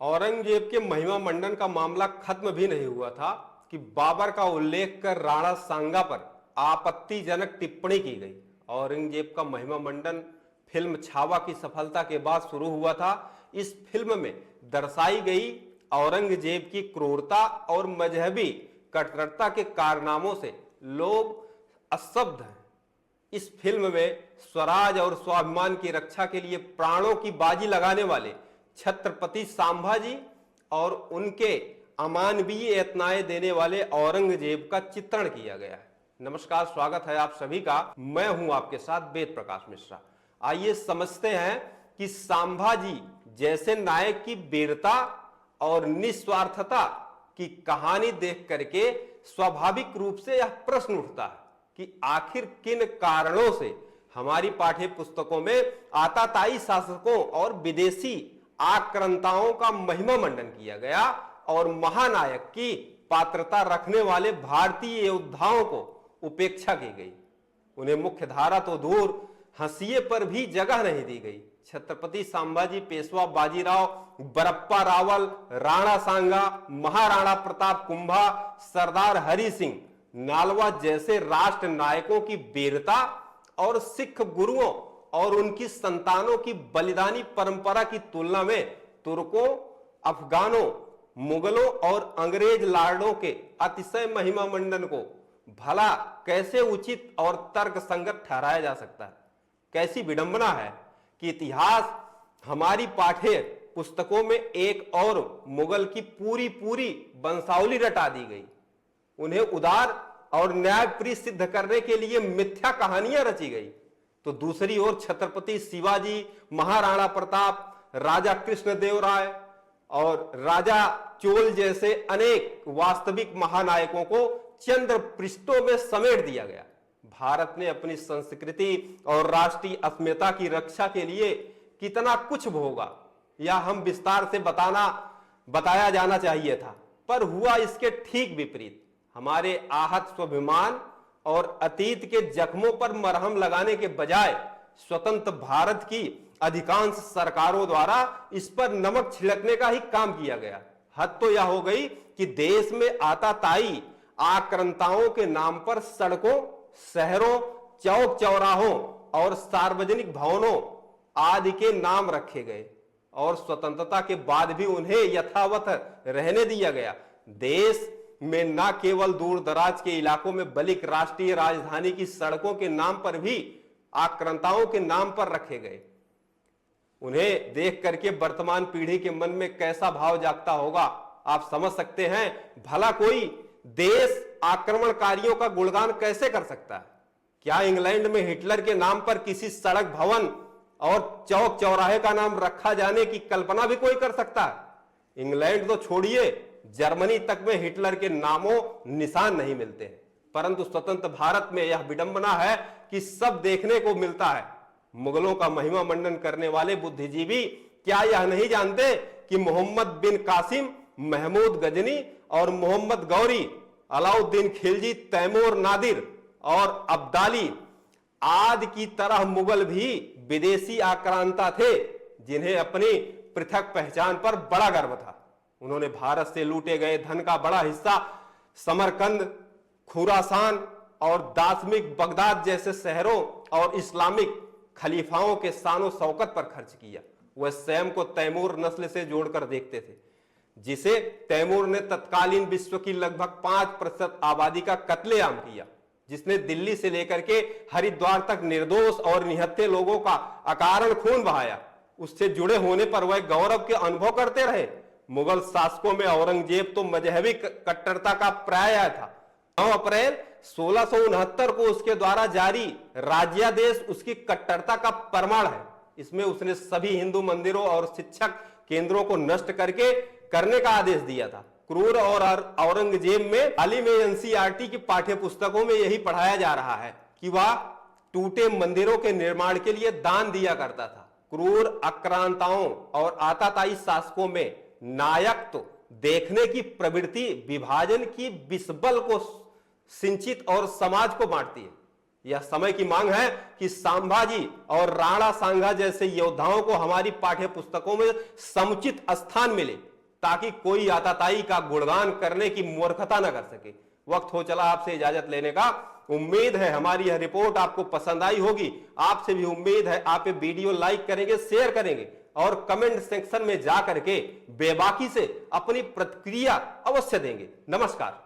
औरंगजेब के महिमा मंडन का मामला खत्म भी नहीं हुआ था कि बाबर का उल्लेख कर राणा सांगा पर आपत्तिजनक टिप्पणी की गई। औरंगजेब का महिमा मंडन फिल्म छावा की सफलता के बाद शुरू हुआ था। इस फिल्म में दर्शाई गई औरंगजेब की क्रूरता और मजहबी कट्टरता के कारनामों से लोग अस्तब्ध हैं। इस फिल्म में स्वराज और स्वाभिमान की रक्षा के लिए प्राणों की बाजी लगाने वाले छत्रपति संभाजी और उनके अमानवीय यातनाएं देने वाले औरंगजेब का चित्रण किया गया है। नमस्कार, स्वागत है आप सभी का। मैं हूं आपके साथ वेद प्रकाश मिश्रा। आइए समझते हैं कि संभाजी जैसे नायक की वीरता और निस्वार्थता की कहानी देख करके स्वाभाविक रूप से यह प्रश्न उठता है कि आखिर किन कारणों से हमारी पाठ्य पुस्तकों में आताताई शासकों और विदेशी आक्रांताओं का महिमा मंडन किया गया और महानायक की पात्रता रखने वाले भारतीय योद्धाओं को उपेक्षा की गई। उन्हें मुख्य धारा तो दूर, हंसिए पर भी जगह नहीं दी गई। छत्रपति संभाजी, पेशवा बाजीराव, बरप्पा रावल, राणा सांगा, महाराणा प्रताप कुंभा, सरदार हरि सिंह नालवा जैसे राष्ट्र नायकों की वीरता और सिख गुरुओं और उनकी संतानों की बलिदानी परंपरा की तुलना में तुर्कों, अफगानों, मुगलों और अंग्रेज लॉर्डों के अतिशय महिमा मंडन को भला कैसे उचित और तर्कसंगत ठहराया जा सकता है। कैसी विडंबना है कि इतिहास हमारी पाठ्य पुस्तकों में एक और मुगल की पूरी वंशावली रटा दी गई। उन्हें उदार और न्यायप्रिय सिद्ध करने के लिए मिथ्या कहानियां रची गई, तो दूसरी ओर छत्रपति शिवाजी, महाराणा प्रताप, राजा कृष्णदेवराय और राजा चोल जैसे अनेक वास्तविक महानायकों को चंद्र पृष्ठों में समेट दिया गया। भारत ने अपनी संस्कृति और राष्ट्रीय अस्मिता की रक्षा के लिए कितना कुछ भोगा, यह हम विस्तार से बताया जाना चाहिए था, पर हुआ इसके ठीक विपरीत। हमारे आहत स्वाभिमान और अतीत के जख्मों पर मरहम लगाने के बजाय स्वतंत्र भारत की अधिकांश सरकारों द्वारा इस पर नमक छिड़कने का ही काम किया गया। हद तो यह हो गई कि देश में आताताई आक्रांताओं के नाम पर सड़कों, शहरों, चौक चौराहों और सार्वजनिक भवनों आदि के नाम रखे गए और स्वतंत्रता के बाद भी उन्हें यथावत रहने दिया गया। देश में न केवल दूर दराज के इलाकों में बल्कि राष्ट्रीय राजधानी की सड़कों के नाम पर भी आक्रांताओं के नाम पर रखे गए। उन्हें देख करके वर्तमान पीढ़ी के मन में कैसा भाव जागता होगा, आप समझ सकते हैं। भला कोई देश आक्रमणकारियों का गुणगान कैसे कर सकता है? क्या इंग्लैंड में हिटलर के नाम पर किसी सड़क, भवन और चौक चौराहे का नाम रखा जाने की कल्पना भी कोई कर सकता है? इंग्लैंड तो छोड़िए, जर्मनी तक में हिटलर के नामों निशान नहीं मिलते हैं। परंतु स्वतंत्र भारत में यह विडंबना है कि सब देखने को मिलता है। मुगलों का महिमा मंडन करने वाले बुद्धिजीवी क्या यह नहीं जानते कि मोहम्मद बिन कासिम, महमूद गजनी और मोहम्मद गौरी, अलाउद्दीन खिलजी, तैमूर नादिर और अब्दाली आदि की तरह मुगल भी विदेशी आक्रांता थे, जिन्हें अपनी पृथक पहचान पर बड़ा गर्व था। उन्होंने भारत से लूटे गए धन का बड़ा हिस्सा समरकंद, खुरासान और दाशमिक बगदाद जैसे शहरों और इस्लामिक खलीफाओं के शानो शौकत पर खर्च किया। वह स्वयं को तैमूर नस्ल से जोड़कर देखते थे, जिसे तैमूर ने तत्कालीन विश्व की लगभग 5% आबादी का कत्लेआम किया, जिसने दिल्ली से लेकर के हरिद्वार तक निर्दोष और निहत्थे लोगों का अकारण खून बहाया। उससे जुड़े होने पर वह गौरव के अनुभव करते रहे। मुगल शासकों में औरंगजेब तो मजहबी कट्टरता का पर्याय था। 9 अप्रैल 1669 को उसके द्वारा जारी राज्यादेश उसकी कट्टरता का प्रमाण है। इसमें उसने सभी हिंदू मंदिरों और शिक्षक केंद्रों को नष्ट करने का आदेश दिया था। क्रूर और औरंगजेब में हाल ही में एनसीईआरटी की पाठ्य पुस्तकों में यही पढ़ाया जा रहा है कि वह टूटे मंदिरों के निर्माण के लिए दान दिया करता था। क्रूर आक्रांताओं और आताताई शासकों में नायक तो देखने की प्रवृत्ति विभाजन की विषबल को सिंचित और समाज को बांटती है। यह समय की मांग है कि संभाजी और राणा सांगा जैसे योद्धाओं को हमारी पाठ्य पुस्तकों में समुचित स्थान मिले। ताकि कोई आताताई का गुणगान करने की मूर्खता न कर सके। वक्त हो चला आपसे इजाजत लेने का। उम्मीद है हमारी यह रिपोर्ट आपको पसंद आई होगी। आपसे भी उम्मीद है आप ये वीडियो लाइक करेंगे, शेयर करेंगे और कमेंट सेक्शन में जा करके बेबाकी से अपनी प्रतिक्रिया अवश्य देंगे। नमस्कार।